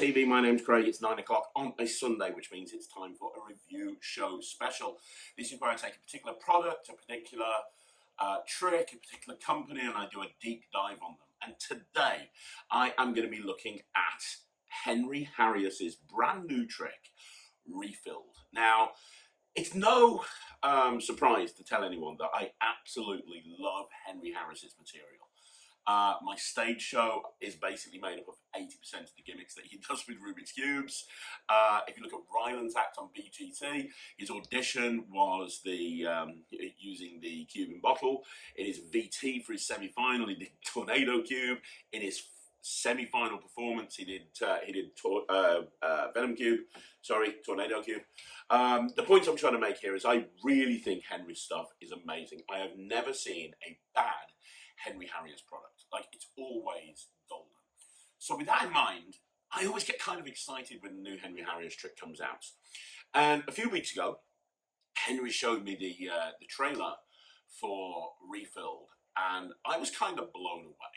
TV. My name's Craig. It's 9 o'clock on a Sunday, which means it's time for a review show special. This is where I take a particular product, a particular trick, a particular company, and I do a deep dive on them. And today, I am going to be looking at Henry Harrius's brand new trick, Refilled. Now, it's no surprise to tell anyone that I absolutely love Henry Harrius's material. My stage show is basically made up of 80% of the gimmicks that he does with Rubik's Cubes. If you look at Ryland's act on BGT, his audition was using the Cuban bottle. In his VT for his semi-final, he did Tornado Cube. In his semi-final performance, he did Venom Cube. Sorry, Tornado Cube. The point I'm trying to make here is I really think Henry's stuff is amazing. I have never seen a bad Henry Harrius product. Like, it's always golden. So with that in mind, I always get kind of excited when the new Henry Harrius trick comes out. And a few weeks ago, Henry showed me the trailer for Refilled, and I was kind of blown away.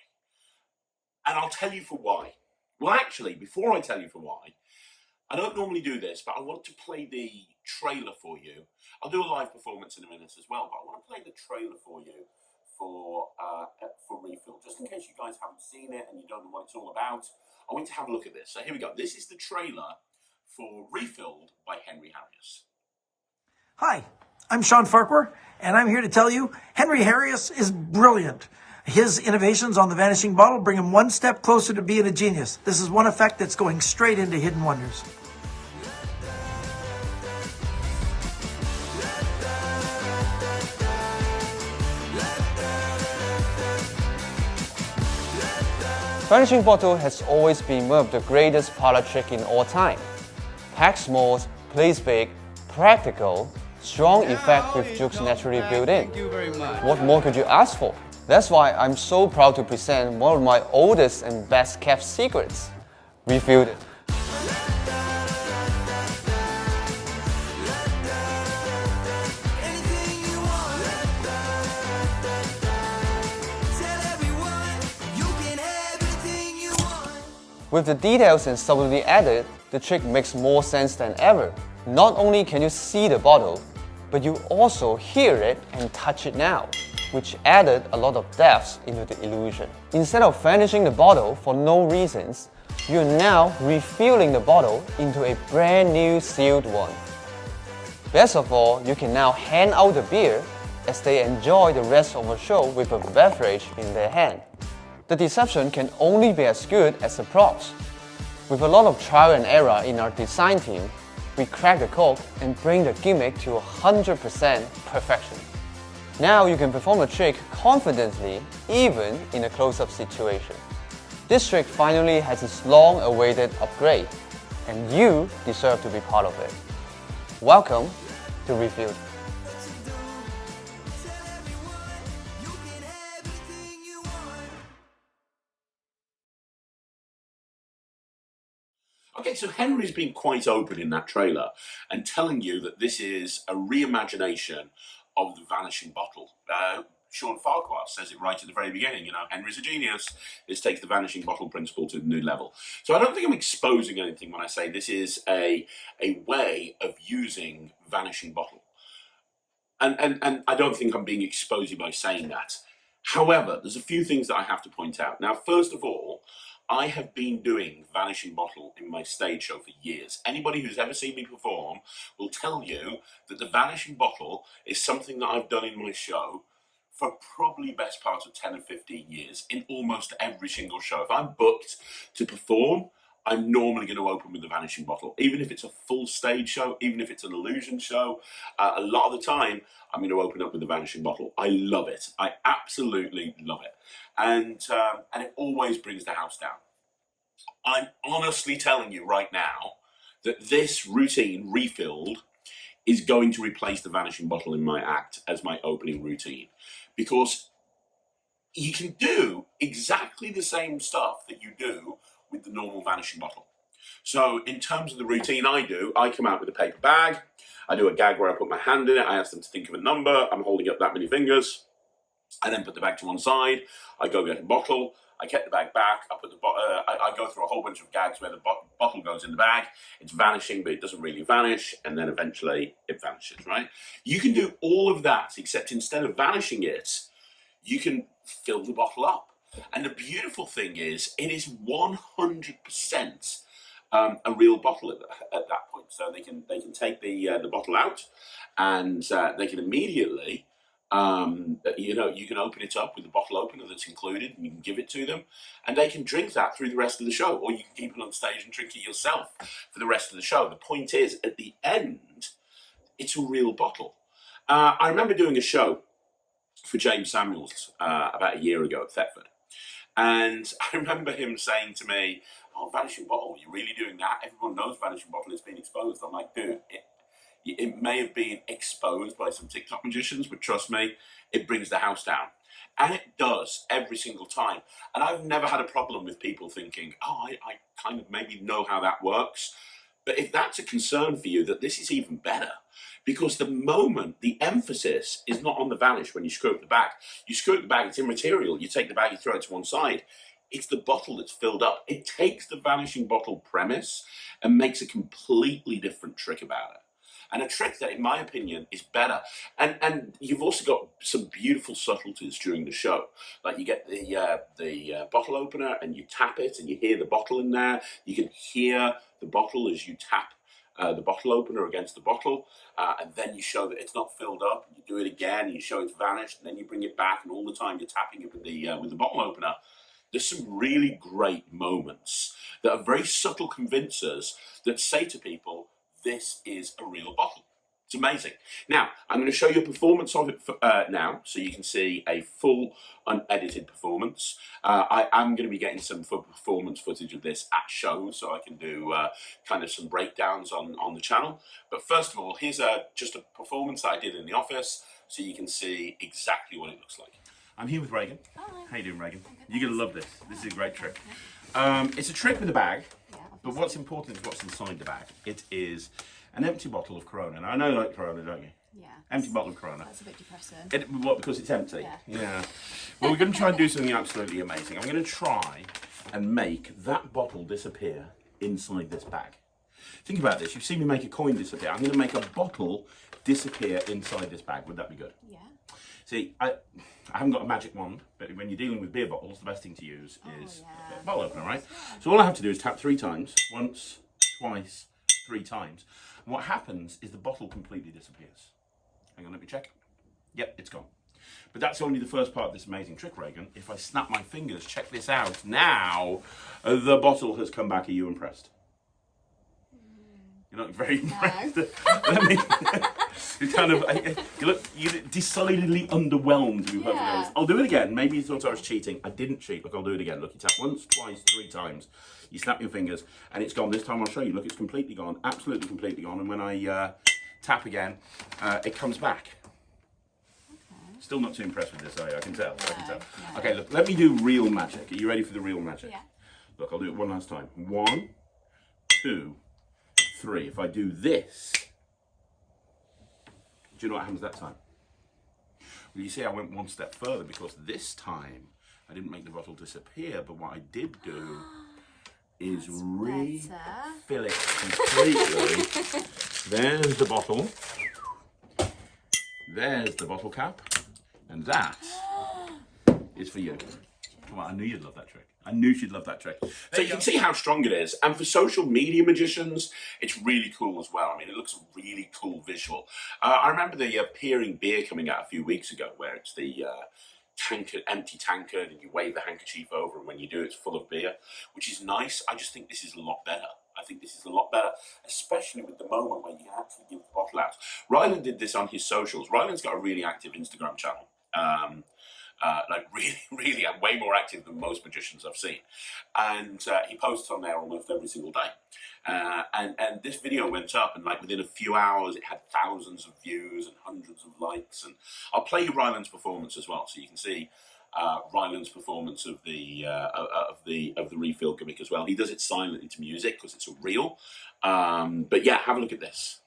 And I'll tell you for why. Well, actually, before I tell you for why, I don't normally do this, but I want to play the trailer for you. I'll do a live performance in a minute as well, but I want to play the trailer for you for Refilled, just in case you guys haven't seen it and you don't know what it's all about. I want you to have a look at this. So here we go. This is the trailer for Refilled by Henry Harrius. Hi, I'm Sean Farquhar, and I'm here to tell you Henry Harrius is brilliant. His innovations on the Vanishing Bottle bring him one step closer to being a genius. This is one effect that's going straight into Hidden Wonders. Vanishing Bottle has always been one of the greatest parlor tricks in all time. Pack small, plays big, practical, strong effect with jukes naturally built in. What more could you ask for? That's why I'm so proud to present one of my oldest and best kept secrets, Refilled. With the details and subtlety added, the trick makes more sense than ever. Not only can you see the bottle, but you also hear it and touch it now, which added a lot of depth into the illusion. Instead of vanishing the bottle for no reasons, you're now refilling the bottle into a brand new sealed one. Best of all, you can now hand out the beer as they enjoy the rest of the show with a beverage in their hand. The deception can only be as good as the props. With a lot of trial and error in our design team, we crack the code and bring the gimmick to 100% perfection. Now you can perform the trick confidently, even in a close-up situation. This trick finally has its long-awaited upgrade, and you deserve to be part of it. Welcome to Refilled. Okay, so Henry's been quite open in that trailer and telling you that this is a reimagination of the Vanishing Bottle. Sean Farquhar says it right at the very beginning, Henry's a genius. This takes the Vanishing Bottle principle to a new level. So I don't think I'm exposing anything when I say this is a way of using Vanishing Bottle. And I don't think I'm being exposy by saying that. However, there's a few things that I have to point out. Now, first of all, I have been doing Vanishing Bottle in my stage show for years. Anybody who's ever seen me perform will tell you that the Vanishing Bottle is something that I've done in my show for probably best part of 10 or 15 years in almost every single show. If I'm booked to perform, I'm normally going to open with the Vanishing Bottle. Even if it's a full stage show, even if it's an illusion show, a lot of the time, I'm going to open up with the Vanishing Bottle. I love it. I absolutely love it. And it always brings the house down. I'm honestly telling you right now that this routine, Refilled, is going to replace the Vanishing Bottle in my act as my opening routine. Because you can do exactly the same stuff that you do with the normal Vanishing Bottle. So in terms of the routine I come out with a paper bag, I do a gag where I put my hand in it, I ask them to think of a number, I'm holding up that many fingers, I then put the bag to one side, I go get a bottle, I get the bag back, I put the I go through a whole bunch of gags where the bottle goes in the bag, it's vanishing, but it doesn't really vanish, and then eventually it vanishes, right? You can do all of that, except instead of vanishing it, you can fill the bottle up. And the beautiful thing is, it is 100% a real bottle at that point. So they can take the bottle out, and they can immediately, you can open it up with the bottle opener that's included, and you can give it to them, and they can drink that through the rest of the show, or you can keep it on stage and drink it yourself for the rest of the show. The point is, at the end, it's a real bottle. I remember doing a show for James Samuels about a year ago at Thetford. And I remember him saying to me, "Oh, Vanishing Bottle, you're really doing that? Everyone knows Vanishing Bottle, it's been exposed." I'm like, dude, it may have been exposed by some TikTok magicians, but trust me, it brings the house down. And it does every single time. And I've never had a problem with people thinking, oh, I kind of maybe know how that works. But if that's a concern for you, that this is even better. Because the emphasis is not on the vanish when you screw up the bag. You screw up the bag, it's immaterial. You take the bag, you throw it to one side. It's the bottle that's filled up. It takes the Vanishing Bottle premise and makes a completely different trick about it. And a trick that, in my opinion, is better. And you've also got some beautiful subtleties during the show. Like you get the bottle opener and you tap it and you hear the bottle in there. You can hear the bottle as you tap the bottle opener against the bottle, and then you show that it's not filled up. You do it again, and you show it's vanished, and then you bring it back, and all the time you're tapping it with the bottle opener. There's some really great moments that are very subtle convincers that say to people, this is a real bottle. It's amazing. Now, I'm going to show you a performance of it now, so you can see a full unedited performance. I am going to be getting some performance footage of this at shows, so I can do kind of some breakdowns on the channel. But first of all, here's just a performance I did in the office, so you can see exactly what it looks like. I'm here with Reagan. Hi. How you doing, Reagan? You're going to love this. This is a great trick. It's a trick with a bag, but what's important is what's inside the bag. It is an empty bottle of Corona. Now, I know you like Corona, don't you? Yeah. Empty bottle of Corona. That's a bit depressing. What, because it's empty? Yeah. Well, we're going to try and do something absolutely amazing. I'm going to try and make that bottle disappear inside this bag. Think about this. You've seen me make a coin disappear. I'm going to make a bottle disappear inside this bag. Would that be good? Yeah. See, I haven't got a magic wand, but when you're dealing with beer bottles, the best thing to use is a bottle opener, right? So all I have to do is tap 3 times. Once, twice, 3 times. And what happens is the bottle completely disappears. Hang on, let me check. Yep, it's gone. But that's only the first part of this amazing trick, Reagan. If I snap my fingers, check this out. Now, the bottle has come back. Are you impressed? You're not very impressed. Let me... you're decidedly underwhelmed. I'll do it again. Maybe you thought I was cheating. I didn't cheat. Look, I'll do it again. Look, you tap once, twice, 3 times. You snap your fingers and it's gone. This time I'll show you. Look, it's completely gone. Absolutely completely gone. And when I tap again, it comes back. Okay. Still not too impressed with this, are you? I can tell. No. Okay, look, let me do real magic. Are you ready for the real magic? Yeah. Look, I'll do it one last time. 1, 2, 3. If I do this, do you know what happens that time? Well, you see, I went one step further because this time I didn't make the bottle disappear, but what I did do is refill it completely. There's the bottle. There's the bottle cap. And that is for you. Come on, I knew you'd love that trick. I knew she'd love that trick. So you can see how strong it is. And for social media magicians, it's really cool as well. I mean, it looks a really cool visual. I remember the peering beer coming out a few weeks ago, where it's the empty tankard, and you wave the handkerchief over, and when you do, it's full of beer, which is nice. I just think this is a lot better. I think this is a lot better, especially with the moment where you actually give the bottle out. Ryland did this on his socials. Ryland's got a really active Instagram channel. Really way more active than most magicians I've seen. And he posts on there almost every single day. And this video went up, and like within a few hours, it had thousands of views and hundreds of likes. And I'll play you Ryland's performance as well, so you can see Ryland's performance of the refill gimmick as well. He does it silently to music because it's a reel. But yeah, have a look at this.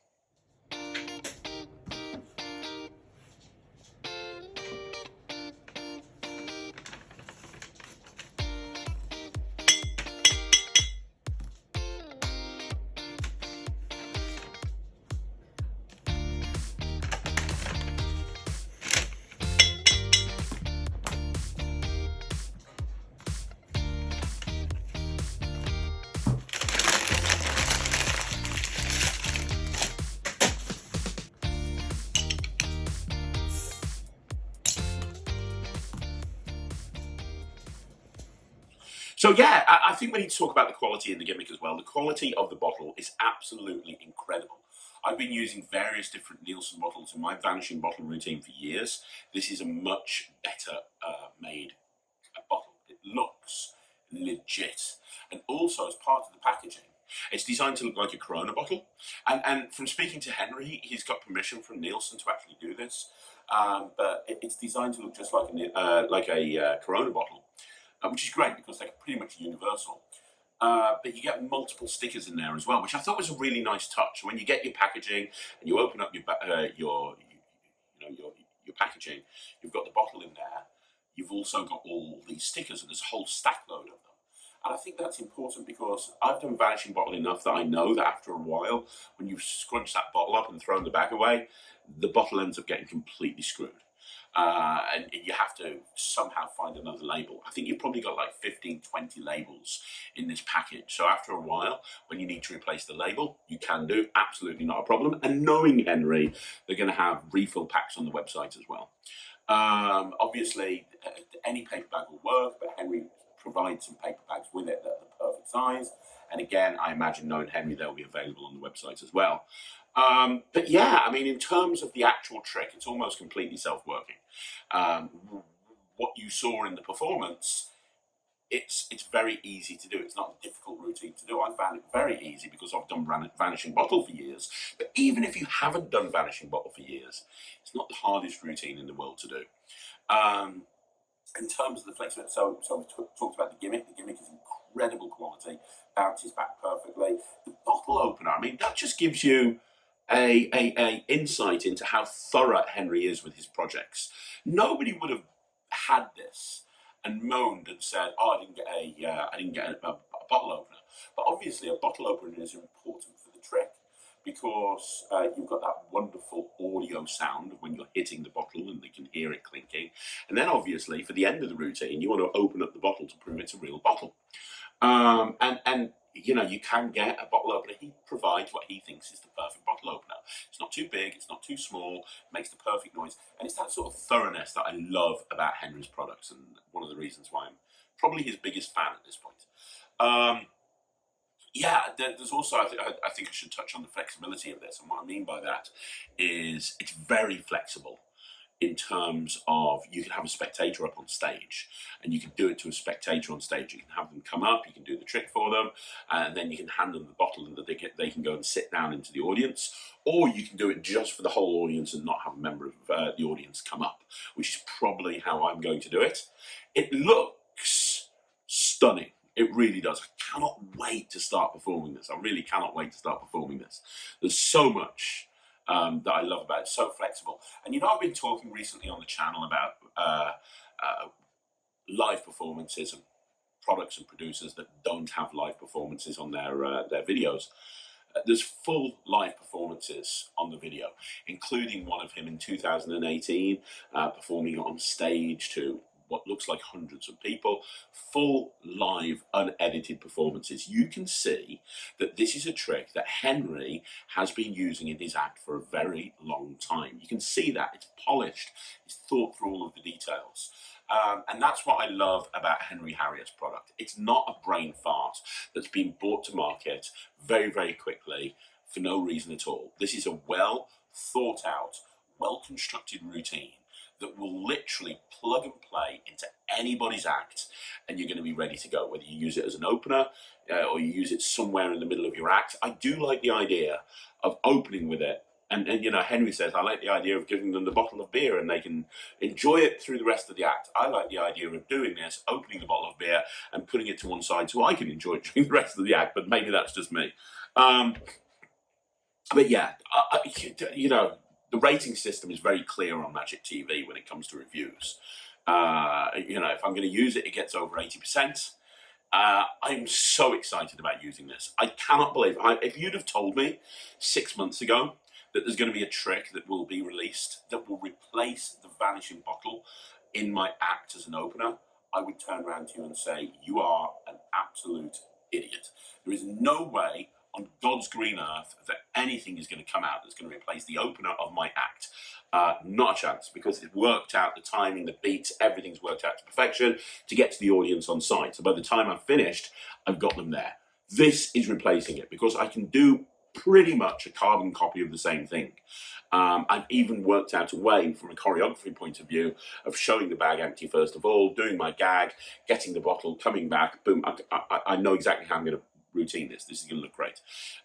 So yeah, I think we need to talk about the quality in the gimmick as well. The quality of the bottle is absolutely incredible. I've been using various different Nielsen bottles in my Vanishing Bottle routine for years. This is a much better made bottle. It looks legit. And also, as part of the packaging, it's designed to look like a Corona bottle. And from speaking to Henry, he's got permission from Nielsen to actually do this. But it's designed to look just like a Corona bottle, which is great because they're pretty much universal. But you get multiple stickers in there as well, which I thought was a really nice touch. When you get your packaging and you open up your packaging, you've got the bottle in there. You've also got all these stickers, and there's a whole stack load of them. And I think that's important because I've done Vanishing Bottle enough that I know that after a while, when you scrunch that bottle up and throw the bag away, the bottle ends up getting completely screwed. And you have to somehow find another label. I think you've probably got like 15, 20 labels in this package. So after a while, when you need to replace the label, you can do, absolutely not a problem. And knowing Henry, they're going to have refill packs on the website as well. Obviously, any paper bag will work, but Henry provides some paper bags with it that are the perfect size. And again, I imagine knowing Henry, they'll be available on the website as well. But yeah, I mean, in terms of the actual trick, it's almost completely self-working. What you saw in the performance, it's very easy to do. It's not a difficult routine to do. I found it very easy because I've done Vanishing Bottle for years. But even if you haven't done Vanishing Bottle for years, it's not the hardest routine in the world to do. In terms of the flexibility, so we talked about the gimmick. The gimmick is incredible quality, bounces back perfectly. The bottle opener, I mean, that just gives you a insight into how thorough Henry is with his projects. Nobody would have had this and moaned and said, "Oh, I didn't get a bottle opener." But obviously, a bottle opener is important for the trick because you've got that wonderful audio sound when you're hitting the bottle and they can hear it clinking. And then obviously, for the end of the routine, you want to open up the bottle to prove it's a real bottle. And you know, you can get a bottle opener. He provides what he thinks is the perfect bottle opener. It's not too big, it's not too small, makes the perfect noise. And it's that sort of thoroughness that I love about Henry's products, and one of the reasons why I'm probably his biggest fan at this point. Yeah, there's also, I think I should touch on the flexibility of this. And what I mean by that is it's very flexible in terms of you can have a spectator up on stage and you can do it to a spectator on stage. You can have them come up, you can do the trick for them, and then you can hand them the bottle and they can go and sit down into the audience, or you can do it just for the whole audience and not have a member of the audience come up, which is probably how I'm going to do it. It looks stunning. It really does. I cannot wait to start performing this. I really cannot wait to start performing this. There's so much that I love about it. It's so flexible. And you know, I've been talking recently on the channel about live performances and products and producers that don't have live performances on their videos. There's full live performances on the video, including one of him in 2018 performing on stage to what looks like hundreds of people, full live unedited performances. You can see that this is a trick that Henry has been using in his act for a very long time. You can see that it's polished, it's thought through all of the details. And that's what I love about Henry Harrius' product. It's not a brain fart that's been brought to market very, very quickly for no reason at all. This is a well thought out, well constructed routine that will literally plug and play into anybody's act, and you're going to be ready to go, whether you use it as an opener or you use it somewhere in the middle of your act. I do like the idea of opening with it. And you know, Henry says, I like the idea of giving them the bottle of beer and they can enjoy it through the rest of the act. I like the idea of doing this, opening the bottle of beer and putting it to one side so I can enjoy it during the rest of the act, but maybe that's just me. But yeah, you know, the rating system is very clear on Magic TV when it comes to reviews. You know, if I'm going to use it, it gets over 80%. I'm so excited about using this. I cannot believe it. If you'd have told me 6 months ago that there's going to be a trick that will be released that will replace the Vanishing Bottle in my act as an opener, I would turn around to you and say, you are an absolute idiot. There is no way on God's green earth that anything is going to come out that's going to replace the opener of my act. Not a chance, because it worked out, the timing, the beats, everything's worked out to perfection to get to the audience on site. So by the time I've finished, I've got them there. This is replacing it, because I can do pretty much a carbon copy of the same thing. I've even worked out a way, from a choreography point of view, of showing the bag empty first of all, doing my gag, getting the bottle, coming back, boom. I know exactly how I'm going to routine this. This is going to look great.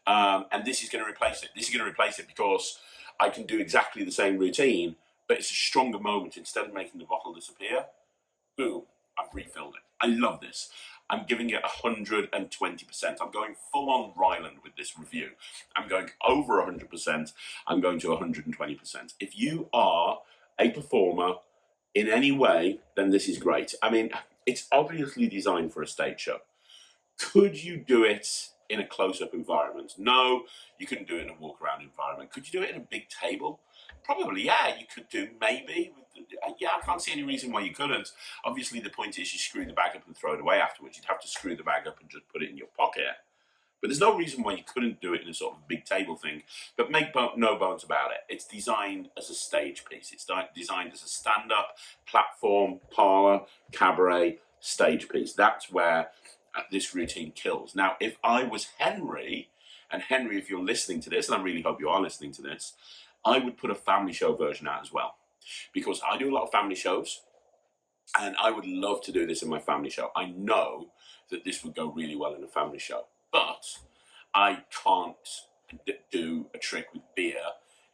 And this is going to replace it. This is going to replace it because I can do exactly the same routine, but it's a stronger moment. Instead of making the bottle disappear, boom, I've refilled it. I love this. I'm giving it 120%. I'm going full on Ryland with this review. I'm going over 100%. I'm going to 120%. If you are a performer in any way, then this is great. I mean, it's obviously designed for a stage show. Could you do it in a close-up environment? No, you couldn't do it in a walk-around environment. Could you do it in a big table? Probably, yeah, you could do, maybe. Yeah, I can't see any reason why you couldn't. Obviously, the point is you screw the bag up and throw it away afterwards. You'd have to screw the bag up and just put it in your pocket. But there's no reason why you couldn't do it in a sort of big table thing. But make no bones about it. It's designed as a stage piece. It's designed as a stand-up, platform, parlor, cabaret, stage piece. That's where this routine kills. Now, if I was Henry, and Henry, if you're listening to this, and I really hope you are listening to this, I would put a family show version out as well. Because I do a lot of family shows, and I would love to do this in my family show. I know that this would go really well in a family show, but I can't do a trick with beer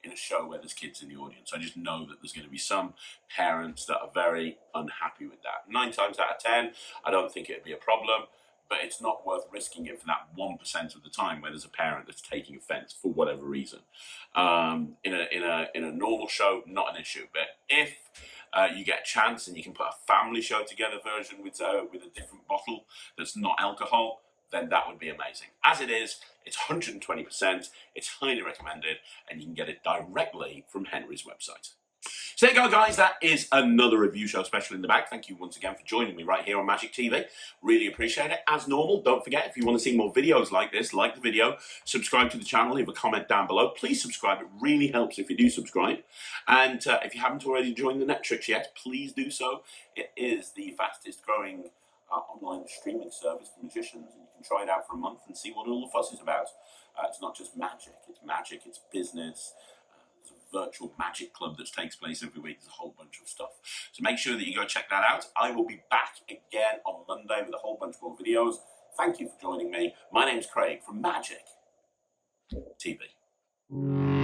in a show where there's kids in the audience. I just know that there's going to be some parents that are very unhappy with that. 9 times out of 10, I don't think it'd be a problem, but it's not worth risking it for that 1% of the time where there's a parent that's taking offence for whatever reason. In a normal show, not an issue. But if you get a chance and you can put a family show together version with a different bottle that's not alcohol, then that would be amazing. As it is, it's 120%, it's highly recommended, and you can get it directly from Henry's website. So there you go, guys. That is another review show special in the bag. Thank you once again for joining me right here on Magic TV. Really appreciate it. As normal, don't forget, if you want to see more videos like this, like the video, subscribe to the channel, leave a comment down below. Please subscribe. It really helps if you do subscribe. And if you haven't already joined the NETRIX yet, please do so. It is the fastest growing online streaming service for magicians, and you can try it out for a month and see what all the fuss is about. It's not just magic, it's business. There's a virtual magic club that takes place every week. There's a whole bunch of stuff. So make sure that you go check that out. I will be back again on Monday with a whole bunch more videos. Thank you for joining me. My name's Craig from Magic TV.